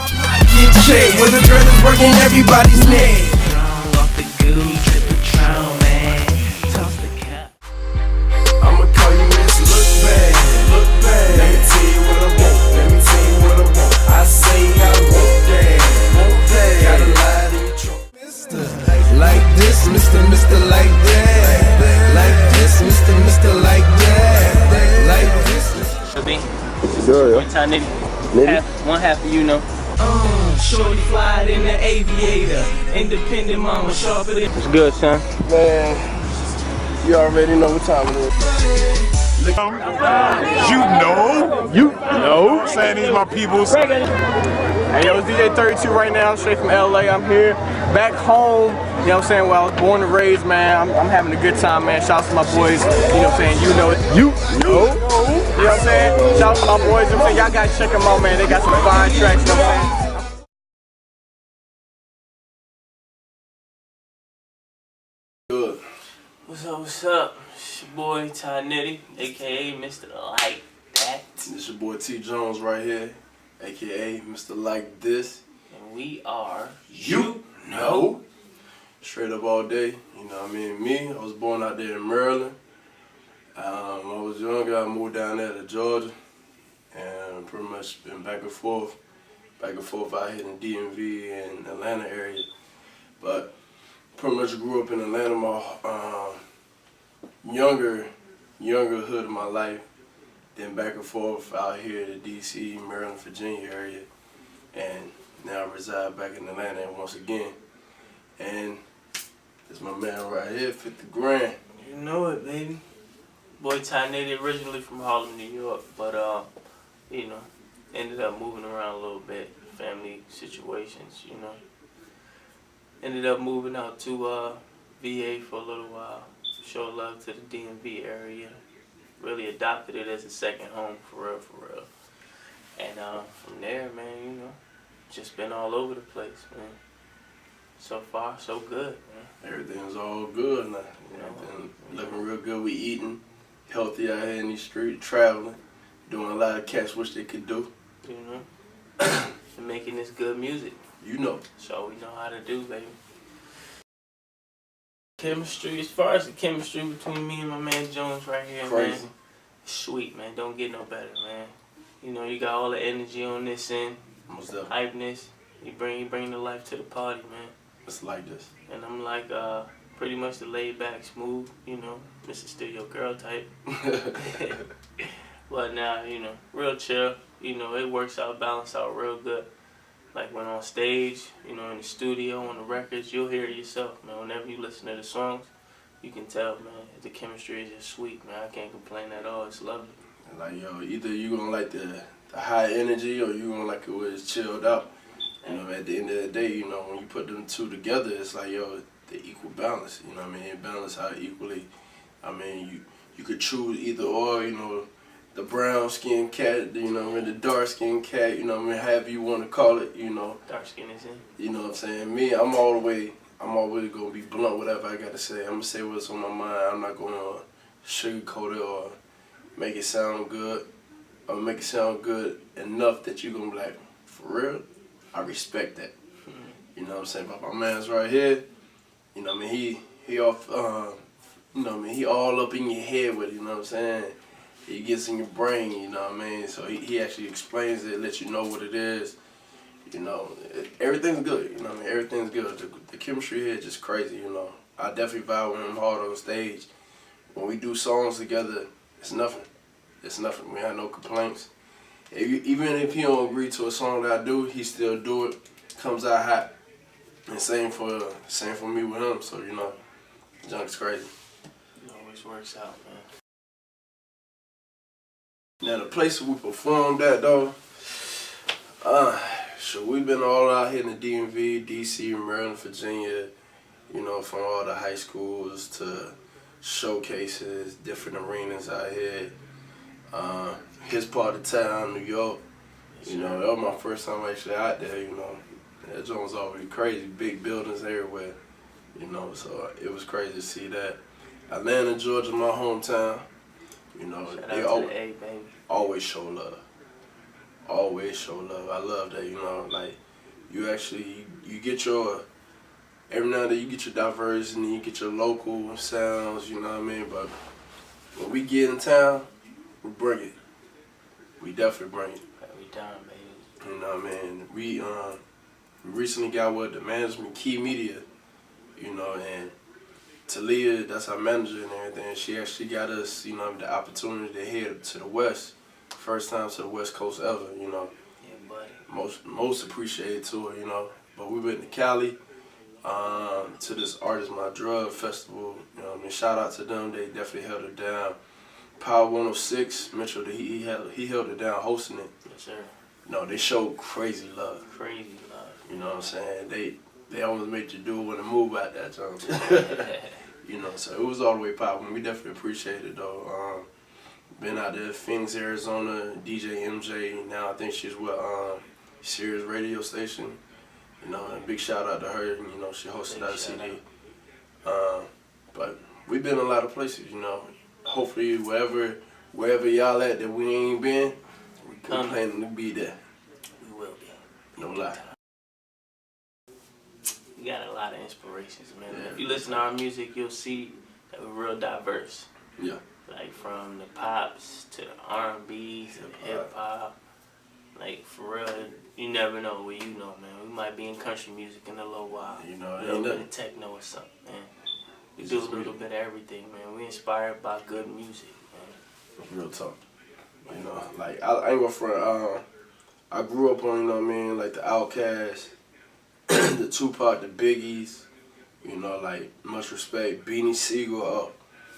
Get checked when the girl is working everybody's neck. Off the goo, triple drown, man. Toss the cap. I'ma call you Miss Look Bad, look bad. Let me tell you what I want, let me tell you what I want. I say I want that, want that. Gotta lie to your trunk. Mister, like this, Mister, like that. Like this, Mister, like that. Like this, Sure, One time, nitty. One half of you know. Shorty fly in the aviator. Independent mama, sharper than. It's good, son. Man, you already know what time it is. You know, saying these my peoples. Hey, yo, it's DJ 32 right now, straight from LA. I'm here, back home, you know what I'm saying, where I was born and raised, man. I'm having a good time, man. Shout out to my boys, you know what I'm saying, you know it. You know what I'm saying? Shout out to my boys, you know what I'm saying, y'all gotta check them out, man. They got some fine tracks, you know what I'm saying? Good. What's up? It's your boy Ty Nitty, aka Mr. Like That. It's your boy T Jones right here, aka Mr. Like This. And we are You Know. Straight up all day, you know what I mean? Me, I was born out there in Maryland. I was younger, I moved down there to Georgia. And pretty much been back and forth out here in the DMV and Atlanta area. But pretty much grew up in Atlanta my younger hood of my life. Then back and forth out here to DC, Maryland, Virginia area. And now I reside back in Atlanta once again. And it's my man right here, 50 grand. You know it, baby. Boy Ty Nitty, originally from Harlem, New York, but you know, ended up moving around a little bit, family situations, you know. Ended up moving out to VA for a little while, show love to the DMV area. Really adopted it as a second home, for real. And from there, man, you know, just been all over the place, man. So far, so good, man. Everything's all good now. Everything looking real good. We eating healthy out here in these streets, traveling, doing a lot of cats wish they could do. You know, and making this good music. You know. So we know how to do, baby. Chemistry, as far as the chemistry between me and my man Jones right here, Crazy. man. Sweet, man. Don't get no better, man. You know, you got all the energy on this end, hypeness. You bring the life to the party, man. It's like this. And I'm like, pretty much the laid back, smooth, you know, Mr. Still Your Girl type. But now, you know, real chill. You know, it works out, balance out real good. Like when on stage, you know, in the studio, on the records, you'll hear it yourself, man. Whenever you listen to the songs, you can tell, man, the chemistry is just sweet, man. I can't complain at all. It's lovely. Like, yo, either you gonna like the high energy or you gonna like it where it's chilled out. You know, at the end of the day, you know, when you put them two together, it's like, yo, the equal balance. You know what I mean? Balance out equally. I mean, you could choose either or, you know, the brown skinned cat, you know, and the dark skinned cat, you know what I mean, however you want to call it, you know. Dark skin is in. You know what I'm saying? Me, I'm always gonna be blunt, whatever I gotta say. I'm gonna say what's on my mind. I'm not gonna sugarcoat it or make it sound good. Or make it sound good enough that you're gonna be like, for real? I respect that. You know what I'm saying? But my man's right here, you know what I mean, he off, you know what I mean, he all up in your head with it, you know what I'm saying? He gets in your brain, you know what I mean? So he actually explains it, lets you know what it is. You know, everything's good, you know what I mean? Everything's good. The chemistry here is just crazy, you know. I definitely vibe with him hard on stage. When we do songs together, it's nothing. It's nothing. We have no complaints. Even if he don't agree to a song that I do, he still do it. Comes out hot. And same for me with him. So, you know, junk's crazy. It always works out, man. Now the place we performed at though, so we've been all out here in the DMV, DC, Maryland, Virginia, you know, from all the high schools to showcases, different arenas out here. His part of town, New York. You know, that was my first time actually out there, you know. That joint was already crazy, big buildings everywhere, you know, so it was crazy to see that. Atlanta, Georgia, my hometown, you know, they always show love. always show love. I love that, you know, like you actually you get your every now and then you get your diverse and then you get your local sounds, you know what I mean? But when we get in town, we bring it. We definitely bring it. Every time, baby. You know what I mean? We recently got with the management Key Media, you know, and Talia, that's our manager and everything. She actually got us, you know, the opportunity to head to the West. First time to the West Coast ever, you know. Yeah, buddy. Most appreciated tour, you know. But we went to Cali to this Artist My Drug festival. You know, I mean, shout out to them. They definitely held it down. Power 106, Mitchell, he held it down, hosting it. Yes, sir. No, they showed crazy love. Crazy love. You know what I'm saying? They almost made you do it when to move out that time. You know, so it was all the way popping. We definitely appreciate it though. Been out there, Phoenix, Arizona, DJ MJ. Now I think she's with Sirius radio station. You know, and big shout out to her. You know, she hosted our CD. But we've been a lot of places. You know, hopefully wherever y'all at that we ain't been, we planning to be there. We will be. No lie. We got a lot of inspirations, man. If you listen to our music, you'll see that we're real diverse. Yeah. Like from the pops to the R&B to the hip hop. Like for real, you never know what you know, man. We might be in country music in a little while. You know, a little bit of techno or something, man. We do a little bit of everything, man. We inspired by good music, man. Real talk. You know, like I ain't gonna front. I grew up on, you know what I mean, like the Outkast, the Tupac, the Biggies. You know, like much respect. Beanie Siegel,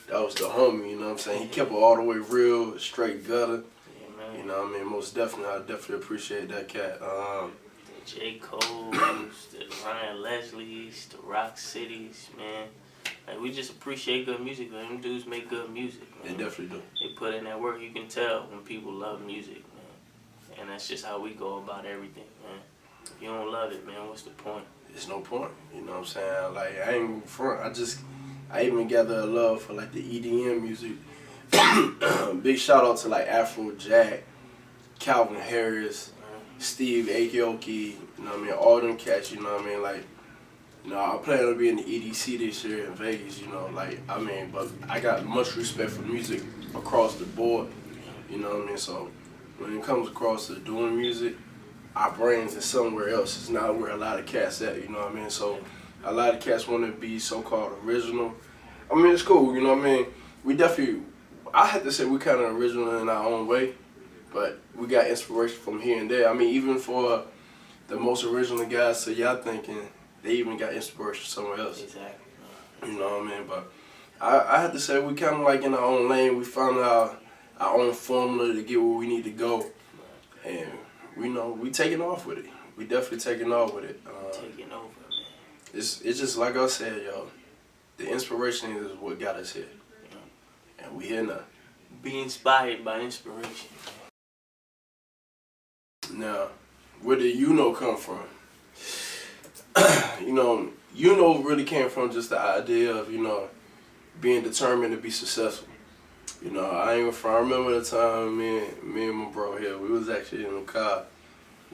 that was the homie. You know what I'm saying? He kept it all the way real, straight gutter. Yeah, man. You know what I mean? Most definitely, I definitely appreciate that cat. The J. Cole's, the Ryan Leslie's, the Rock Cities, man. Like, we just appreciate good music. Like, them dudes make good music, man. They definitely do. They put in that work. You can tell when people love music, man. And that's just how we go about everything, man. If you don't love it, man, what's the point? There's no point. You know what I'm saying? Like, I ain't gonna front. I even gather a love for, like, the EDM music. Big shout out to, like, Afrojack, Calvin Harris, Steve Aoki, you know what I mean? All them cats, you know what I mean? Like, you know, I plan on being the EDC this year in Vegas, you know, like, I mean, but I got much respect for music across the board, you know what I mean? So when it comes across to doing music, our brains is somewhere else. It's not where a lot of cats at, you know what I mean? So a lot of cats want to be so-called original. I mean, it's cool, you know what I mean? We definitely, I have to say we kind of original in our own way, but we got inspiration from here and there. I mean, even for the most original guys, so y'all thinking, they even got inspiration somewhere else. Exactly. You know what I mean? But I have to say we kind of like in our own lane. We found our own formula to get where we need to go, and we know we taking off with it. We definitely taking off with it. Taking over, man. It's just like I said, yo. The inspiration is what got us here, and we here now. Be inspired by inspiration. Now, where did you know come from? You know really came from just the idea of, you know, being determined to be successful. You know, I remember the time me and my bro here, we was actually in the car.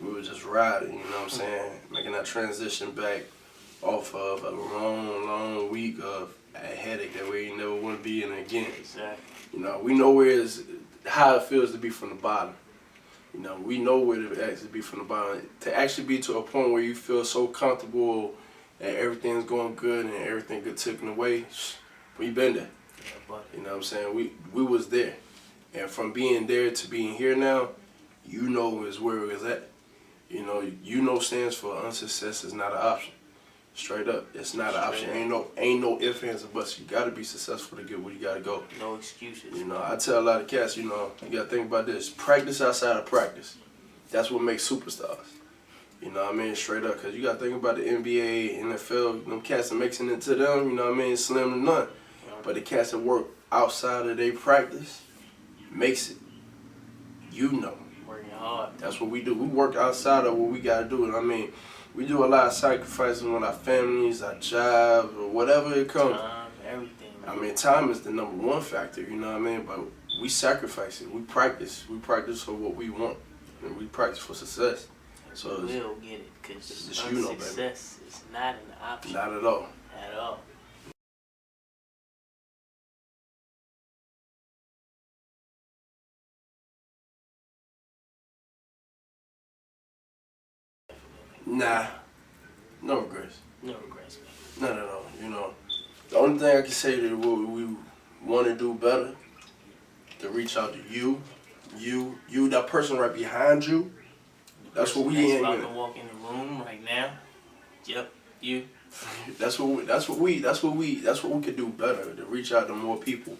We were just riding, you know what I'm saying? Making that transition back off of a long week of a headache that we never want to be in again. Exactly. You know, we know how it feels to be from the bottom. You know, we know what it actually be from the bottom. To actually be to a point where you feel so comfortable and everything's going good and everything gets taken away, we been there. You know what I'm saying? We was there. And from being there to being here now, you know is where it was at. You know stands for unsuccess is not an option. Straight up, it's not an option. Ain't no ifs, ands, or buts. You gotta be successful to get where you gotta go. No excuses. You know, I tell a lot of cats, you know, you gotta think about this. Practice outside of practice. That's what makes superstars. You know what I mean? Straight up, because you gotta think about the NBA, NFL, them cats that makes it into them, you know what I mean? Slim to none. But the cats that work outside of their practice makes it. You know. Working hard. That's what we do. We work outside of what we gotta do. And I mean, we do a lot of sacrifices with our families, our jobs, or whatever it comes. Time, everything. I mean, time is the #1 factor, you know what I mean? But we sacrifice it. We practice. We practice for what we want. And we practice for success. So You will get it, because Just you know, baby. success is not an option not at all. at all. Nah, no regrets. No regrets, man. None at all. You know, the only thing I can say that we want to do better, to reach out to you, that person right behind you. That's what we That's ain't. about to walk in the room right now. Yep, you. That's what we could do better, to reach out to more people.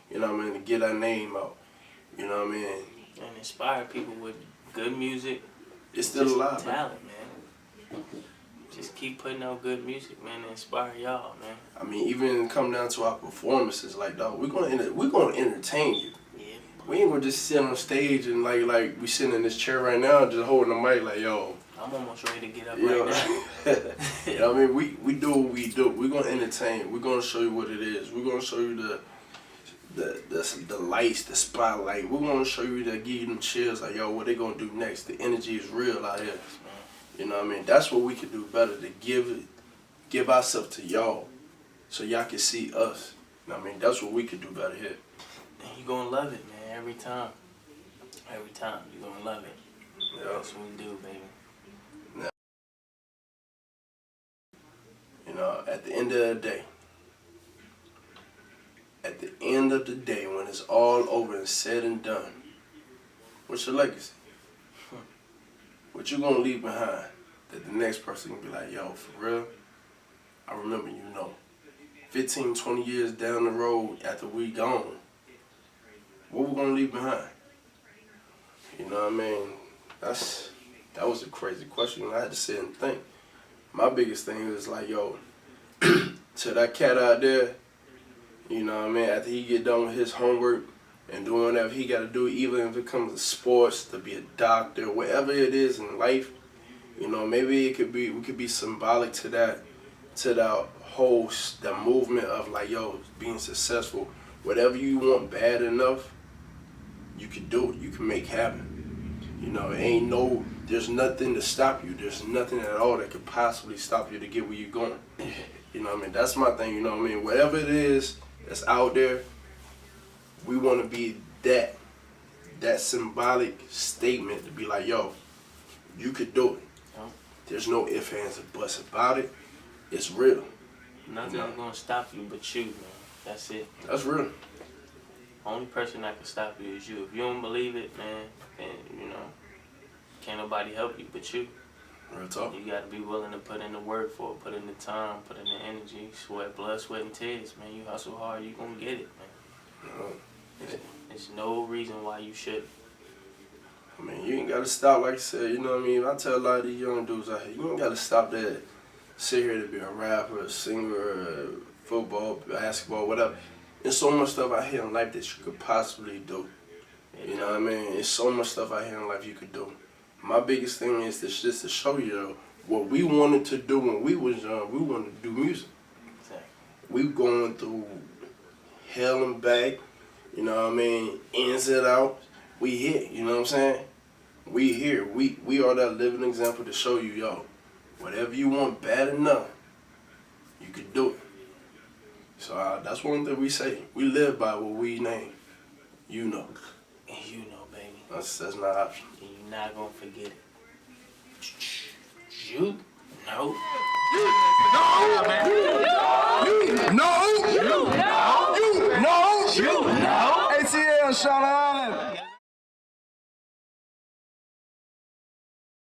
You know what I mean? To get our name out. You know what I mean? And inspire people with good music. It's still just alive, man. talent, man. Just keep putting out good music, man, and inspire y'all, man. I mean, even come down to our performances, like, dog, we're gonna entertain you. Yeah. We ain't gonna just sit on stage and like we sitting in this chair right now, just holding the mic, like, yo. I'm almost ready to get up You know, right now. you know what I mean? We do what we do. We're gonna entertain. We're gonna show you what it is. We're gonna show you the lights, the spotlight. We're gonna show you give you them chills, like, yo, what they gonna do next? The energy is real out here. You know what I mean? That's what we could do better, to give ourselves to y'all, so y'all can see us. You know what I mean? That's what we could do better here. And you gonna love it, man, every time. Every time, you gonna love it. Yeah. That's what we do, baby. You know, at the end of the day, when it's all over and said and done, what's your legacy? What you gonna leave behind that the next person can be like, yo, for real, I remember, 15, 20 years down the road after we gone, what we gonna leave behind? You know what I mean? That was a crazy question. I had to sit and think. My biggest thing is like, yo, to that cat out there, you know what I mean, after he get done with his homework and doing whatever he got to do, even if it comes to sports, to be a doctor, whatever it is in life, you know, maybe we could be symbolic to that whole, that movement of like, yo, being successful. Whatever you want bad enough, you can do it. You can make happen. You know, there's nothing to stop you. There's nothing at all that could possibly stop you to get where you're going. You know what I mean? That's my thing, you know what I mean? Whatever it is that's out there, we want to be that symbolic statement to be like, yo, you could do it. There's no ifs, ands, or buts about it. It's real. Nothing's gonna stop you but you, man. That's it. That's real. Only person that can stop you is you. If you don't believe it, man, then, can't nobody help you but you. Real talk. You gotta be willing to put in the work for it, put in the time, put in the energy, blood, sweat, and tears, man. You hustle hard, you gonna get it, man. There's no reason why you shouldn't. I mean, you ain't got to stop, like I said, you know what I mean? I tell a lot of these young dudes out here, you ain't got to stop there, sit here to be a rapper, a singer, football, basketball, whatever. There's so much stuff out here in life that you could possibly do. You know what I mean? There's so much stuff out here in life you could do. My biggest thing is just to show you, though, what we wanted to do when we was young. We wanted to do music. Exactly. We going through hell and back, you know what I mean, ins and outs. We here, you know what I'm saying? We here. We are that living example to show you, yo, whatever you want bad enough, you can do it. So that's one thing we say. We live by what we name. You know. And you know, baby. That's not an option. And you're not gonna forget it. You know. No! ATL, Sean Island.